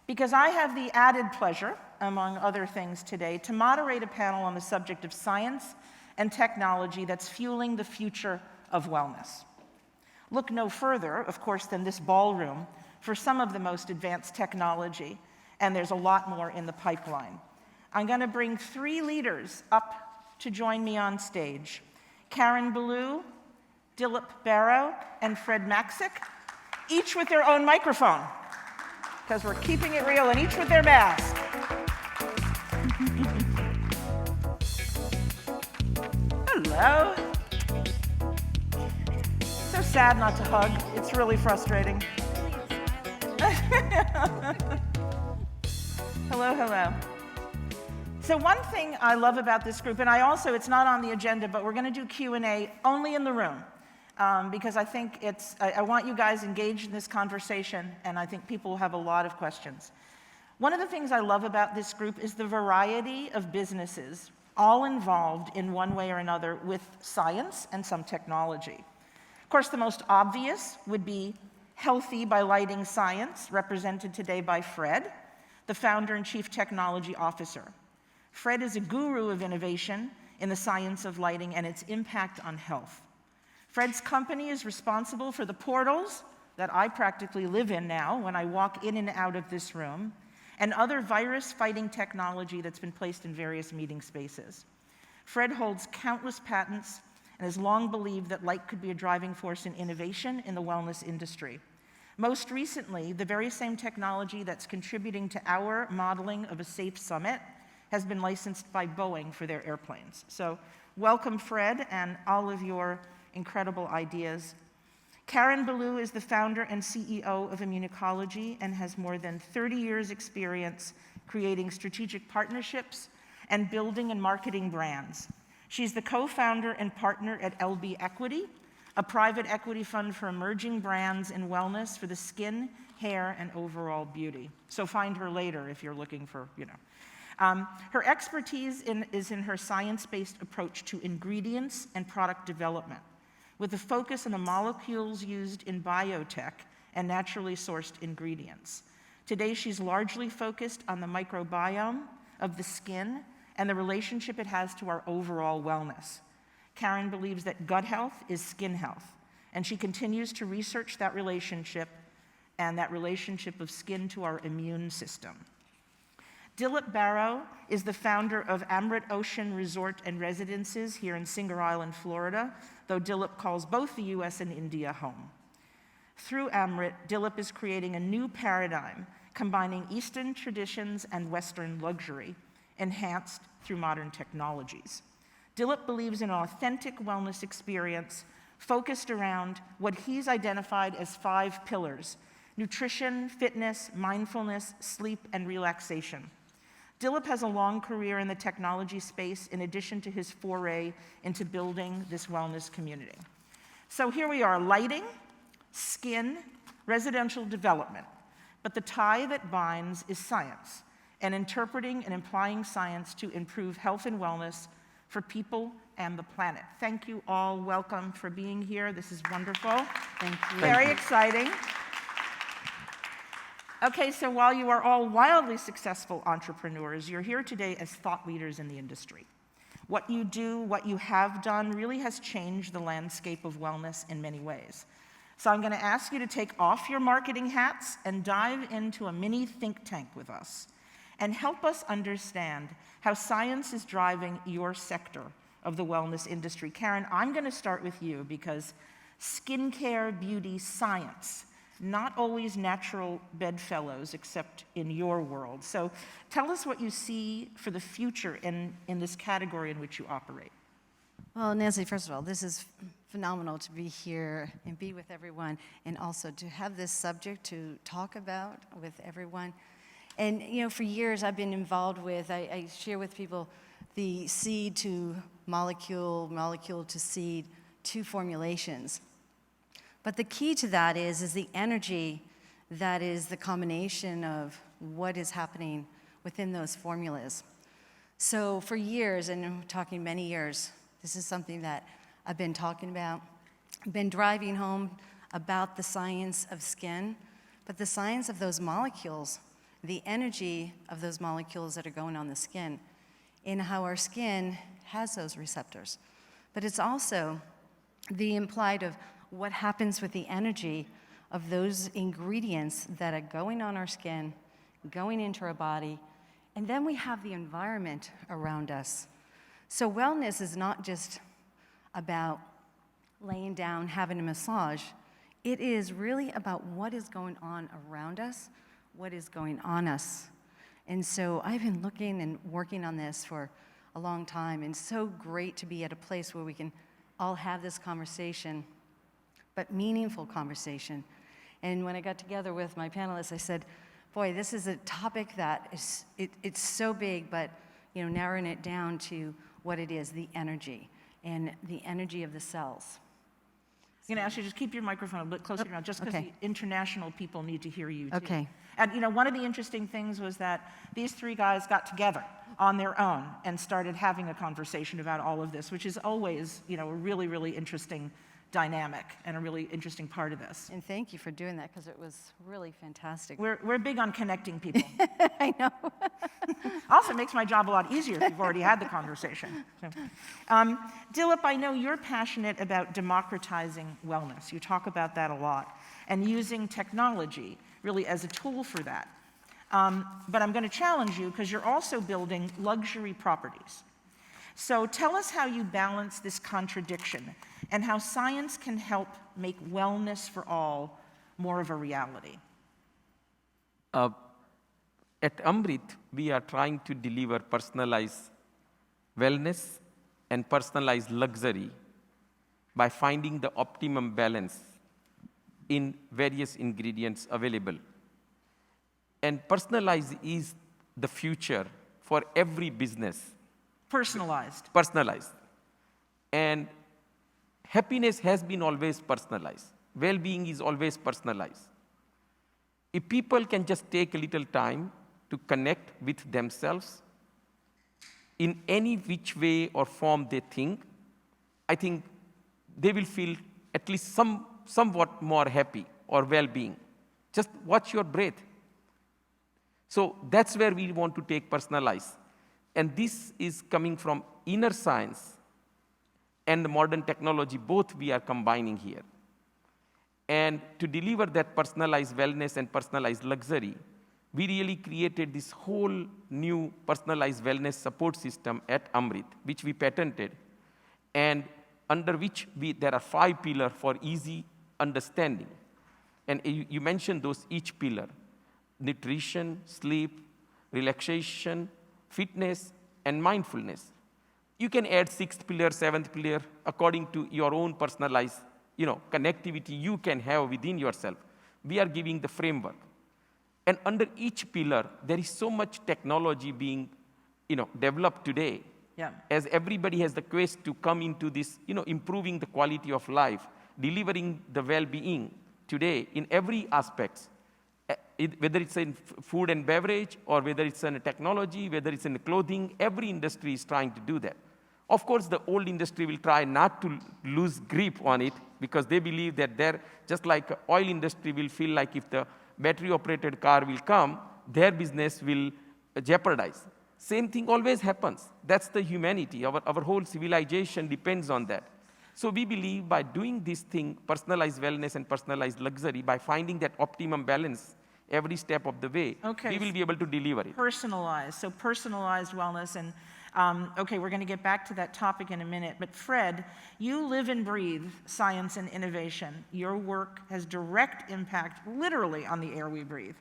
because I have the added pleasure, among other things today, to moderate a panel on the subject of science and technology that's fueling the future of wellness. Look no further, of course, than this ballroom for some of the most advanced technology, and there's a lot more in the pipeline. I'm going to bring 3 leaders up to join me on stage: Ballou, Dilip, Barot, and Fred Maxik, each with their own microphone, because we're keeping it real, and each with their mask. Hello. So sad not to hug. It's really frustrating. Hello, hello. So one thing I love about this group, and it's not on the agenda, but we're going to do Q&A only in the room, because I think I want you guys engaged in this conversation, and I think people will have a lot of questions. One of the things I love about this group is the variety of businesses, all involved in one way or another with science and some technology. Of course, the most obvious would be Healthē by Lighting Science, represented today by Fred, the founder and chief technology officer. Fred is a guru of innovation in the science of lighting and its impact on health. Fred's company is responsible for the portals that I practically live in now when I walk in and out of this room, and other virus-fighting technology that's been placed in various meeting spaces. Fred holds countless patents and has long believed that light could be a driving force in innovation in the wellness industry. Most recently, the very same technology that's contributing to our modeling of a safe summit has been licensed by Boeing for their airplanes. So welcome, Fred, and all of your incredible ideas. Ballou is the founder and CEO of Immunocologie and has more than 30 years' experience creating strategic partnerships and building and marketing brands. She's the co-founder and partner at LB Equity, a private equity fund for emerging brands in wellness for the skin, hair, and overall beauty. So find her later if you're looking for, Her expertise is in her science-based approach to ingredients and product development, with a focus on the molecules used in biotech and naturally sourced ingredients. Today, she's largely focused on the microbiome of the skin and the relationship it has to our overall wellness. Karen believes that gut health is skin health, and she continues to research that relationship and that relationship of skin to our immune system. Dilip Barot is the founder of Amrit Ocean Resort and Residences here in Singer Island, Florida, though Dilip calls both the US and India home. Through Amrit, Dilip is creating a new paradigm, combining Eastern traditions and Western luxury, enhanced through modern technologies. Dilip believes in an authentic wellness experience focused around what he's identified as 5 pillars: nutrition, fitness, mindfulness, sleep, and relaxation. Dilip has a long career in the technology space in addition to his foray into building this wellness community. So here we are, lighting, skin, residential development. But the tie that binds is science, and interpreting and applying science to improve health and wellness for people and the planet. Thank you all. Welcome for being here. This is wonderful. Thank you. Very exciting. Okay, so while you are all wildly successful entrepreneurs, you're here today as thought leaders in the industry. What you do, what you have done, really has changed the landscape of wellness in many ways. So I'm going to ask you to take off your marketing hats and dive into a mini think tank with us and help us understand how science is driving your sector of the wellness industry. Karen, I'm going to start with you because skincare, beauty, science, not always natural bedfellows, except in your world. So tell us what you see for the future in this category in which you operate. Well, Nancy, first of all, this is phenomenal to be here and be with everyone, and also to have this subject to talk about with everyone. And for years I've been involved with, I share with people the seed to molecule, molecule to seed, to formulations. But the key to that is the energy that is the combination of what is happening within those formulas. So for years, and I'm talking many years, this is something that I've been talking about. I've been driving home about the science of skin, but the science of those molecules the energy of those molecules that are going on the skin and how our skin has those receptors. But it's also the implied of what happens with the energy of those ingredients that are going on our skin, going into our body, and then we have the environment around us. So wellness is not just about laying down, having a massage. It is really about what is going on around us, what is going on us. And so I've been looking and working on this for a long time, and it's so great to be at a place where we can all have this conversation, but meaningful conversation. And when I got together with my panelists, I said, boy, this is a topic that is, it's so big, but narrowing it down to what it is, the energy, and the energy of the cells. I'm going to ask you to just keep your microphone a bit closer to your mouth, just because the international people need to hear you, too. Okay. And, one of the interesting things was that these three guys got together on their own and started having a conversation about all of this, which is always, a really, really interesting dynamic and a really interesting part of this. And thank you for doing that, because it was really fantastic. We're big on connecting people. I know. Also makes my job a lot easier if you've already had the conversation. So, Dilip, I know you're passionate about democratizing wellness. You talk about that a lot, and using technology really as a tool for that. But I'm going to challenge you because you're also building luxury properties. So tell us how you balance this contradiction and how science can help make wellness for all more of a reality. At Amrit, we are trying to deliver personalized wellness and personalized luxury by finding the optimum balance in various ingredients available. And personalized is the future for every business. Personalized. Personalized. And happiness has been always personalized. Well-being is always personalized. If people can just take a little time to connect with themselves in any which way or form they think, I think they will feel at least somewhat more happy or well-being. Just watch your breath. So that's where we want to take personalized. And this is coming from inner science and the modern technology, both we are combining here. And to deliver that personalized wellness and personalized luxury, we really created this whole new personalized wellness support system at Amrit, which we patented, and under which there are 5 pillars for easy understanding. And you mentioned those each pillar: nutrition, sleep, relaxation, fitness, and mindfulness. You can add 6th pillar, 7th pillar, according to your own personalized connectivity you can have within yourself. We are giving the framework. And under each pillar, there is so much technology being developed today. Yeah. As everybody has the quest to come into this, improving the quality of life, delivering the well-being today in every aspect. Whether it's in food and beverage, or whether it's in technology, whether it's in clothing, every industry is trying to do that. Of course, the old industry will try not to lose grip on it, because they believe that they're just like oil industry will feel like if the battery-operated car will come, their business will jeopardize. Same thing always happens. That's the humanity. Our whole civilization depends on that. So we believe by doing this thing, personalized wellness and personalized luxury, by finding that optimum balance every step of the way, we will be able to deliver it. Personalized, so personalized wellness. And okay, we're going to get back to that topic in a minute. But Fred, you live and breathe science and innovation. Your work has direct impact, literally, on the air we breathe.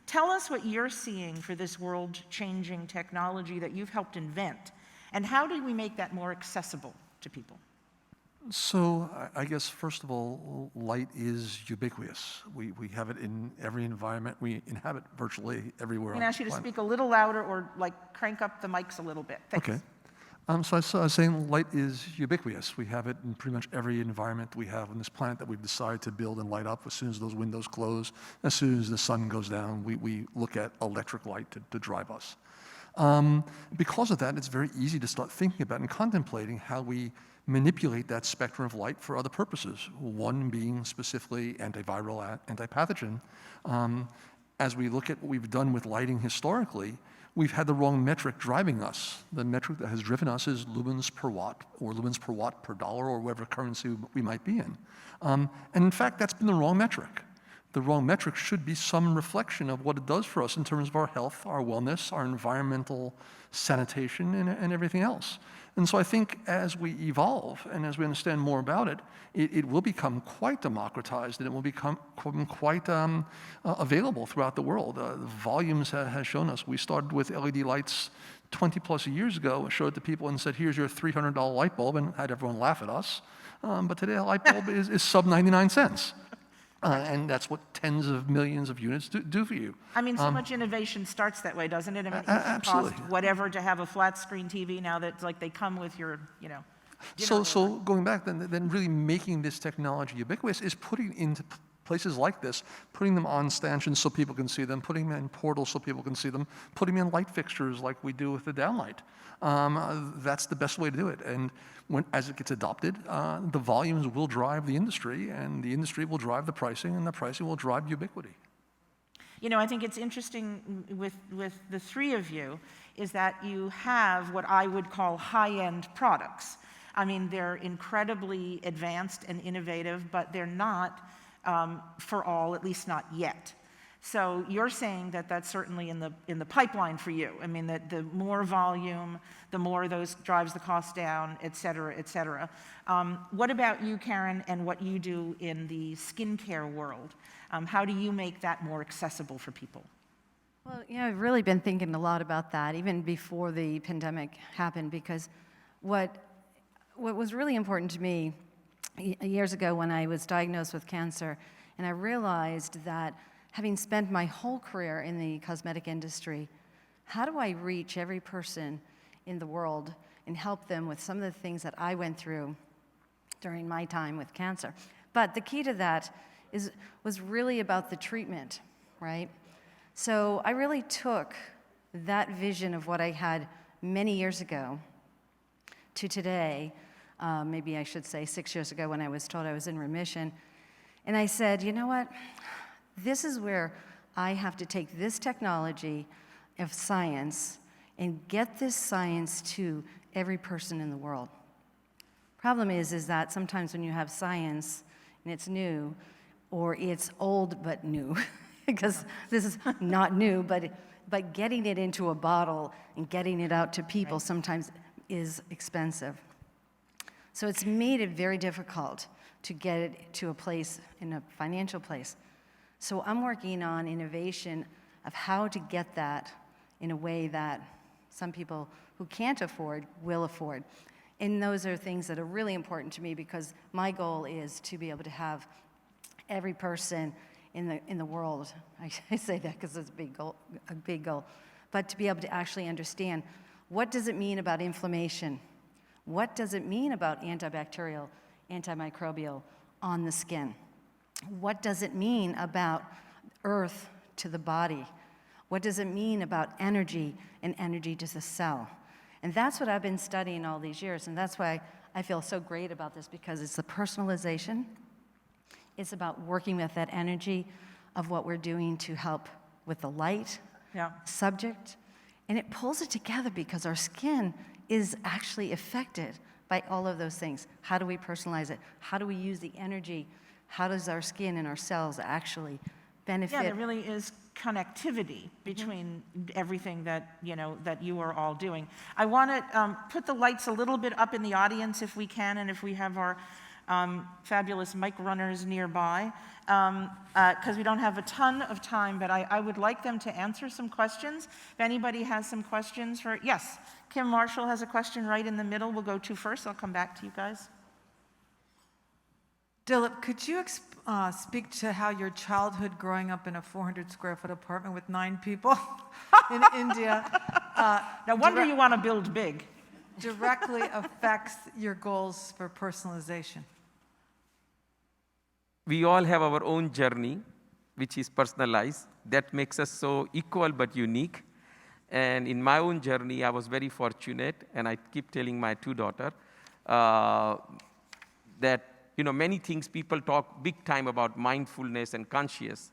Tell us what you're seeing for this world-changing technology that you've helped invent, and how do we make that more accessible to people? So I guess, first of all, light is ubiquitous. We have it in every environment. We inhabit virtually everywhere. I'm going to ask you to speak a little louder, or crank up the mics a little bit. Thanks. Okay. So I was saying light is ubiquitous. We have it in pretty much every environment we have on this planet that we've decided to build and light up. As soon as those windows close, as soon as the sun goes down, we look at electric light to drive us. Because of that, it's very easy to start thinking about and contemplating how we manipulate that spectrum of light for other purposes, one being specifically antiviral, antipathogen. as we look at what we've done with lighting historically, we've had the wrong metric driving us. The metric that has driven us is lumens per watt, or lumens per watt per dollar, or whatever currency we might be in. And in fact, that's been the wrong metric. The wrong metric should be some reflection of what it does for us in terms of our health, our wellness, our environmental sanitation, and everything else. And so I think as we evolve and as we understand more about it, it will become quite democratized, and it will become quite available throughout the world. The volumes has shown us. We started with LED lights 20 plus years ago, and showed it to people and said, here's your $300 light bulb, and had everyone laugh at us. But today a light bulb is sub 99 cents. And that's what tens of millions of units do for you. I mean, so much innovation starts that way, doesn't it? I mean, it used to absolutely. cost whatever to have a flat screen TV. Now that it's like they come with your, So going back, then really making this technology ubiquitous is putting into places like this, putting them on stanchions so people can see them, putting them in portals so people can see them, putting them in light fixtures like we do with the downlight. That's the best way to do it. And as it gets adopted, the volumes will drive the industry, and the industry will drive the pricing, and the pricing will drive ubiquity. I think it's interesting with the three of you is that you have what I would call high-end products. I mean, they're incredibly advanced and innovative, but they're not for all, at least not yet. So you're saying that that's certainly in the pipeline for you. I mean, that the more volume, the more those drives the cost down, et cetera, et cetera. What about you, Karen, and what you do in the skincare world? How do you make that more accessible for people? Well, I've really been thinking a lot about that, even before the pandemic happened, because what was really important to me years ago when I was diagnosed with cancer, and I realized that having spent my whole career in the cosmetic industry, how do I reach every person in the world and help them with some of the things that I went through during my time with cancer? But the key to that was really about the treatment, right? So I really took that vision of what I had many years ago to today, maybe I should say 6 years ago when I was told I was in remission, and I said, you know what? This is where I have to take this technology of science and get this science to every person in the world. Problem is that sometimes when you have science and it's new, or it's old but new, because this is not new, but getting it into a bottle and getting it out to people sometimes is expensive. So it's made it very difficult to get it to a place, in a financial place. So I'm working on innovation of how to get that in a way that some people who can't afford will afford. And those are things that are really important to me, because my goal is to be able to have every person in the world, I say that because it's a big goal, but to be able to actually understand, what does it mean about inflammation? What does it mean about antibacterial, antimicrobial on the skin? What does it mean about earth to the body? What does it mean about energy and energy to the cell? And that's what I've been studying all these years, and that's why I feel so great about this, because it's the personalization. It's about working with that energy of what we're doing to help with the light subject, and it pulls it together because our skin is actually affected by all of those things. How do we personalize it? How do we use the energy? How does our skin and our cells actually benefit? Yeah, there really is connectivity between everything that you are all doing. I want to put the lights a little bit up in the audience if we can, and if we have our fabulous mic runners nearby, because we don't have a ton of time, but I would like them to answer some questions. If anybody has some questions yes, Kim Marshall has a question right in the middle. We'll go to first. I'll come back to you guys. Dilip, could you speak to how your childhood growing up in a 400-square-foot apartment with 9 people in India No wonder you want to build big. directly affects your goals for personalization? We all have our own journey, which is personalized. That makes us so equal but unique. And in my own journey, I was very fortunate, and I keep telling my 2 daughters that many things people talk big time about mindfulness and conscious,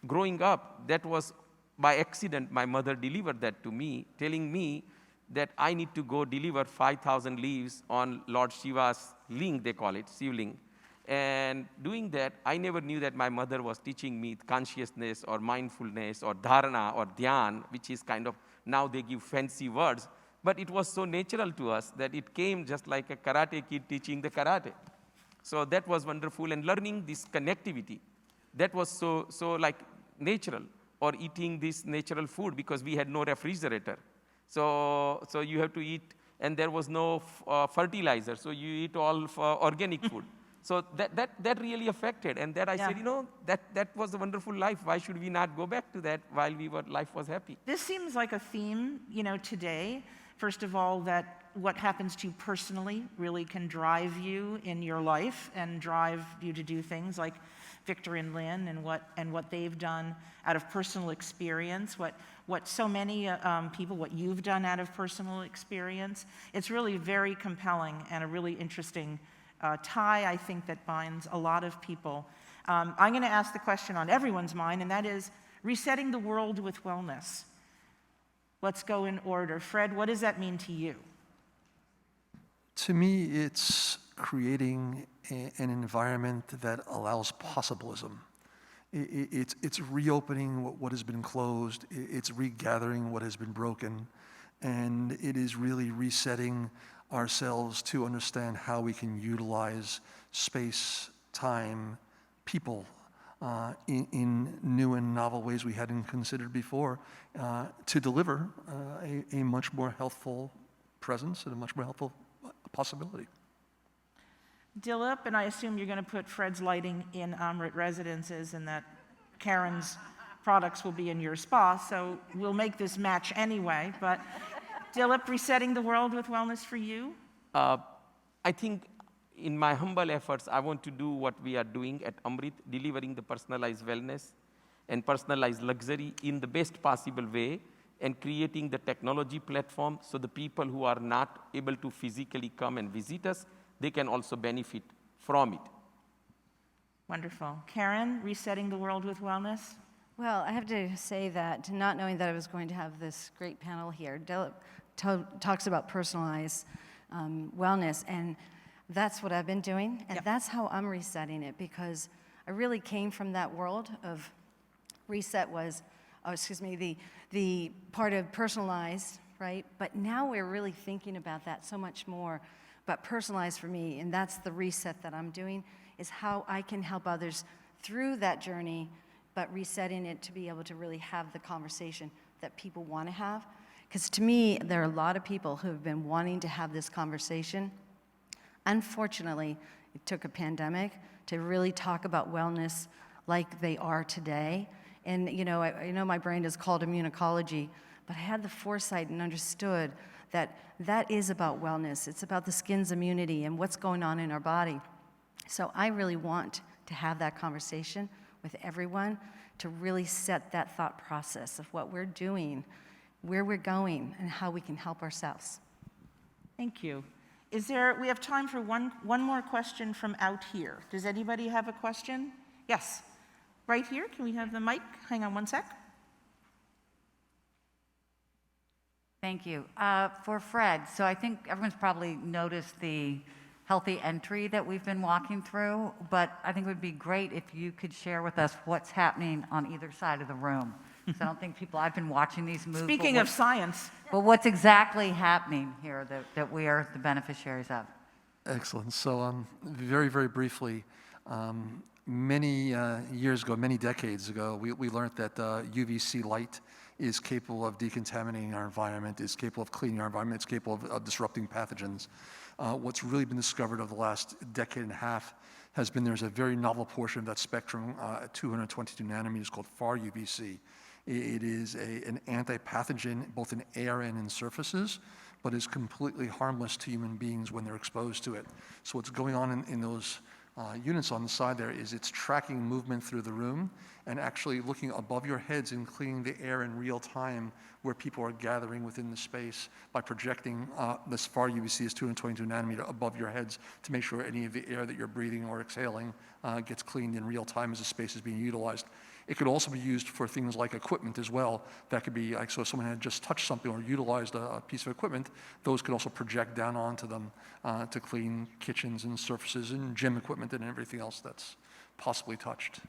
growing up, that was by accident, my mother delivered that to me, telling me that I need to go deliver 5,000 leaves on Lord Shiva's ling, they call it, Shivling. And doing that, I never knew that my mother was teaching me consciousness or mindfulness or dharana or dhyan, which is kind of, now they give fancy words. But it was so natural to us that it came just like a karate kid teaching the karate. So that was wonderful. And learning this connectivity, that was so like natural. Or eating this natural food because we had no refrigerator. So you have to eat, and there was no fertilizer, so you eat all organic food. So that really affected, and that I said, that was a wonderful life. Why should we not go back to that while life was happy? This seems like a theme, today. First of all, that what happens to you personally really can drive you in your life and drive you to do things like Victor and Lynn and what they've done out of personal experience, what so many people, what you've done out of personal experience. It's really very compelling and a really interesting tie, I think, that binds a lot of people. I'm going to ask the question on everyone's mind, and that is resetting the world with wellness. Let's go in order. Fred, what does that mean to you? To me, it's creating an environment that allows possibilism. It's reopening what has been closed. It's regathering what has been broken. And it is really resetting ourselves to understand how we can utilize space, time, people in new and novel ways we hadn't considered before to deliver a much more healthful presence and a much more healthful possibility. Dilip, and I assume you're going to put Fred's lighting in Amrit residences and that Karen's products will be in your spa, so we'll make this match anyway. But Dilip, resetting the world with wellness for you? I think in my humble efforts, I want to do what we are doing at Amrit, delivering the personalized wellness and personalized luxury in the best possible way, and creating the technology platform so the people who are not able to physically come and visit us, they can also benefit from it. Wonderful. Karen, resetting the world with wellness? Well, I have to say that, not knowing that I was going to have this great panel here, Dilip talks about personalized wellness, and that's what I've been doing, and that's how I'm resetting it, because I really came from that world of reset was, the part of personalized, right? But now we're really thinking about that so much more, but personalized for me, and that's the reset that I'm doing, is how I can help others through that journey, but resetting it to be able to really have the conversation that people want to have. Because to me, there are a lot of people who have been wanting to have this conversation. Unfortunately, it took a pandemic to really talk about wellness like they are today. And I know my brain is called immunocology, but I had the foresight and understood that that is about wellness. It's about the skin's immunity and what's going on in our body. So I really want to have that conversation with everyone to really set that thought process of what we're doing, where we're going, and how we can help ourselves. Thank you. We have time for one more question from out here. Does anybody have a question? Yes, right here. Can we have the mic? Hang on one sec. Thank you. For Fred, so I think everyone's probably noticed the Healthē entry that we've been walking through, but I think it would be great if you could share with us what's happening on either side of the room. So I don't think I've been watching these moves. Speaking of science. But what's exactly happening here that we are the beneficiaries of? Excellent. So very, very briefly, many years ago, many decades ago, we learned that UVC light is capable of decontaminating our environment, is capable of cleaning our environment, it's capable of disrupting pathogens. What's really been discovered over the last decade and a half has been there's a very novel portion of that spectrum at 222 nanometers called far UVC. It is an anti-pathogen both in air and in surfaces, but is completely harmless to human beings when they're exposed to it. So what's going on in those units on the side there is it's tracking movement through the room and actually looking above your heads and cleaning the air in real time where people are gathering within the space by projecting this far UVC is 222 nanometer above your heads to make sure any of the air that you're breathing or exhaling gets cleaned in real time as the space is being utilized. It could also be used for things like equipment as well. That could be like, so if someone had just touched something or utilized a piece of equipment, those could also project down onto them to clean kitchens and surfaces and gym equipment and everything else that's possibly touched.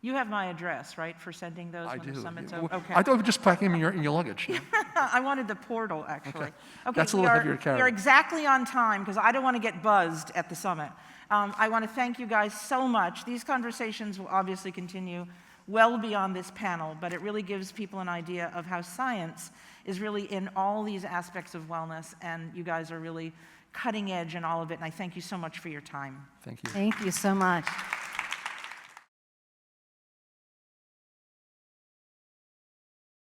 You have my address, right, for sending those I when do. the summit's Yeah. over? Okay. I thought of just packing them in your luggage. Yeah. I wanted the portal, actually. Okay, That's a little heavier to carry. we are exactly on time because I don't want to get buzzed at the summit. I want to thank you guys so much. These conversations will obviously continue well beyond this panel, but it really gives people an idea of how science is really in all these aspects of wellness, and you guys are really cutting edge in all of it, and I thank you so much for your time. Thank you. Thank you so much.